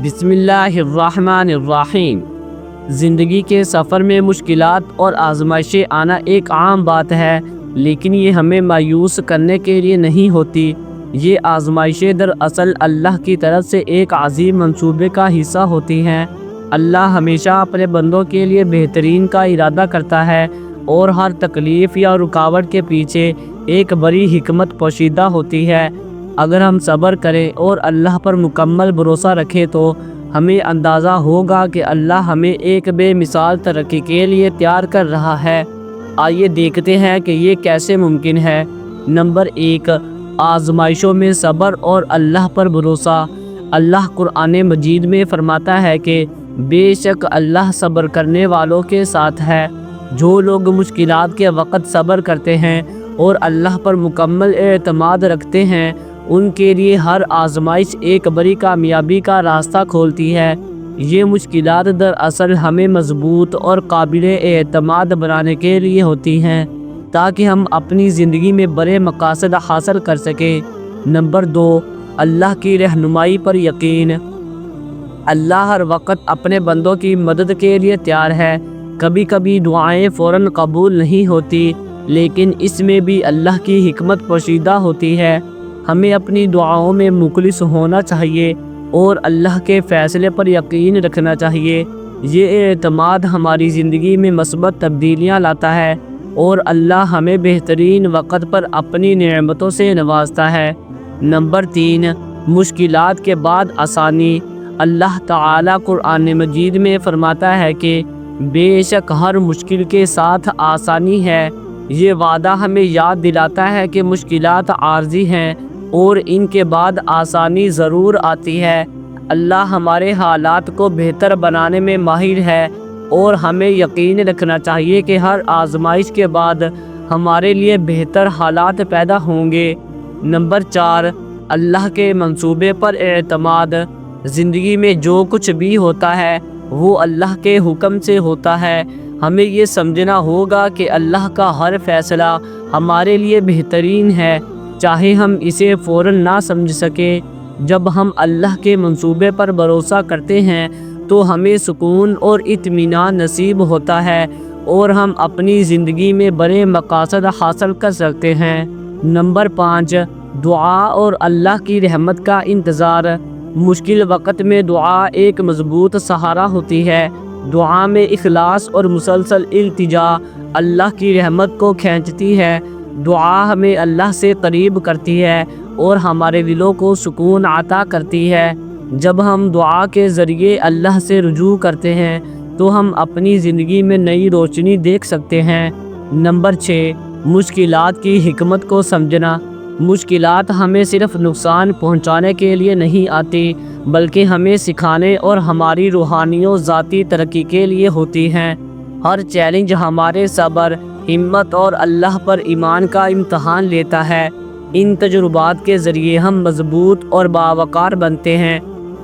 بسم اللہ الرحمن الرحیم۔ زندگی کے سفر میں مشکلات اور آزمائشیں آنا ایک عام بات ہے، لیکن یہ ہمیں مایوس کرنے کے لیے نہیں ہوتی۔ یہ آزمائشیں دراصل اللہ کی طرف سے ایک عظیم منصوبے کا حصہ ہوتی ہیں۔ اللہ ہمیشہ اپنے بندوں کے لیے بہترین کا ارادہ کرتا ہے، اور ہر تکلیف یا رکاوٹ کے پیچھے ایک بڑی حکمت پوشیدہ ہوتی ہے۔ اگر ہم صبر کریں اور اللہ پر مکمل بھروسہ رکھیں تو ہمیں اندازہ ہوگا کہ اللہ ہمیں ایک بے مثال ترقی کے لیے تیار کر رہا ہے۔ آئیے دیکھتے ہیں کہ یہ کیسے ممکن ہے۔ نمبر 1، آزمائشوں میں صبر اور اللہ پر بھروسہ۔ اللہ قرآن مجید میں فرماتا ہے کہ بے شک اللہ صبر کرنے والوں کے ساتھ ہے۔ جو لوگ مشکلات کے وقت صبر کرتے ہیں اور اللہ پر مکمل اعتماد رکھتے ہیں، ان کے لیے ہر آزمائش ایک بڑی کامیابی کا راستہ کھولتی ہے۔ یہ مشکلات دراصل ہمیں مضبوط اور قابل اعتماد بنانے کے لیے ہوتی ہیں، تاکہ ہم اپنی زندگی میں بڑے مقاصد حاصل کر سکیں۔ نمبر 2، اللہ کی رہنمائی پر یقین۔ اللہ ہر وقت اپنے بندوں کی مدد کے لیے تیار ہے۔ کبھی کبھی دعائیں فوراً قبول نہیں ہوتی، لیکن اس میں بھی اللہ کی حکمت پوشیدہ ہوتی ہے۔ ہمیں اپنی دعاؤں میں مخلص ہونا چاہیے اور اللہ کے فیصلے پر یقین رکھنا چاہیے۔ یہ اعتماد ہماری زندگی میں مثبت تبدیلیاں لاتا ہے، اور اللہ ہمیں بہترین وقت پر اپنی نعمتوں سے نوازتا ہے۔ نمبر 3، مشکلات کے بعد آسانی۔ اللہ تعالیٰ قرآن مجید میں فرماتا ہے کہ بے شک ہر مشکل کے ساتھ آسانی ہے۔ یہ وعدہ ہمیں یاد دلاتا ہے کہ مشکلات عارضی ہیں اور ان کے بعد آسانی ضرور آتی ہے۔ اللہ ہمارے حالات کو بہتر بنانے میں ماہر ہے، اور ہمیں یقین رکھنا چاہیے کہ ہر آزمائش کے بعد ہمارے لیے بہتر حالات پیدا ہوں گے۔ نمبر 4، اللہ کے منصوبے پر اعتماد۔ زندگی میں جو کچھ بھی ہوتا ہے وہ اللہ کے حکم سے ہوتا ہے۔ ہمیں یہ سمجھنا ہوگا کہ اللہ کا ہر فیصلہ ہمارے لیے بہترین ہے، چاہے ہم اسے فوراً نہ سمجھ سکیں۔ جب ہم اللہ کے منصوبے پر بھروسہ کرتے ہیں تو ہمیں سکون اور اطمینان نصیب ہوتا ہے، اور ہم اپنی زندگی میں بڑے مقاصد حاصل کر سکتے ہیں۔ نمبر 5، دعا اور اللہ کی رحمت کا انتظار۔ مشکل وقت میں دعا ایک مضبوط سہارا ہوتی ہے۔ دعا میں اخلاص اور مسلسل التجا اللہ کی رحمت کو کھینچتی ہے۔ دعا ہمیں اللہ سے قریب کرتی ہے اور ہمارے دلوں کو سکون عطا کرتی ہے۔ جب ہم دعا کے ذریعے اللہ سے رجوع کرتے ہیں تو ہم اپنی زندگی میں نئی روشنی دیکھ سکتے ہیں۔ نمبر 6، مشکلات کی حکمت کو سمجھنا۔ مشکلات ہمیں صرف نقصان پہنچانے کے لیے نہیں آتی، بلکہ ہمیں سکھانے اور ہماری روحانی و ذاتی ترقی کے لیے ہوتی ہیں۔ ہر چیلنج ہمارے صبر، ہمت اور اللہ پر ایمان کا امتحان لیتا ہے۔ ان تجربات کے ذریعے ہم مضبوط اور باوقار بنتے ہیں،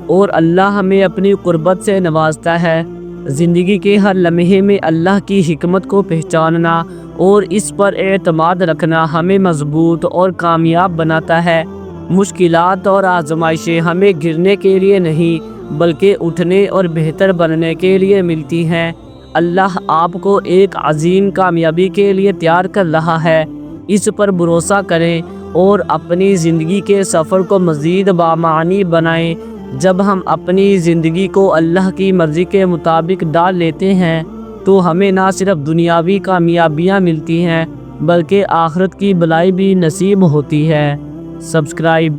اور اللہ ہمیں اپنی قربت سے نوازتا ہے۔ زندگی کے ہر لمحے میں اللہ کی حکمت کو پہچاننا اور اس پر اعتماد رکھنا ہمیں مضبوط اور کامیاب بناتا ہے۔ مشکلات اور آزمائشیں ہمیں گرنے کے لیے نہیں، بلکہ اٹھنے اور بہتر بننے کے لیے ملتی ہیں۔ اللہ آپ کو ایک عظیم کامیابی کے لیے تیار کر رہا ہے۔ اس پر بھروسہ کریں اور اپنی زندگی کے سفر کو مزید بامعنی بنائیں۔ جب ہم اپنی زندگی کو اللہ کی مرضی کے مطابق ڈال لیتے ہیں تو ہمیں نہ صرف دنیاوی کامیابیاں ملتی ہیں، بلکہ آخرت کی بھلائی بھی نصیب ہوتی ہے۔ سبسکرائب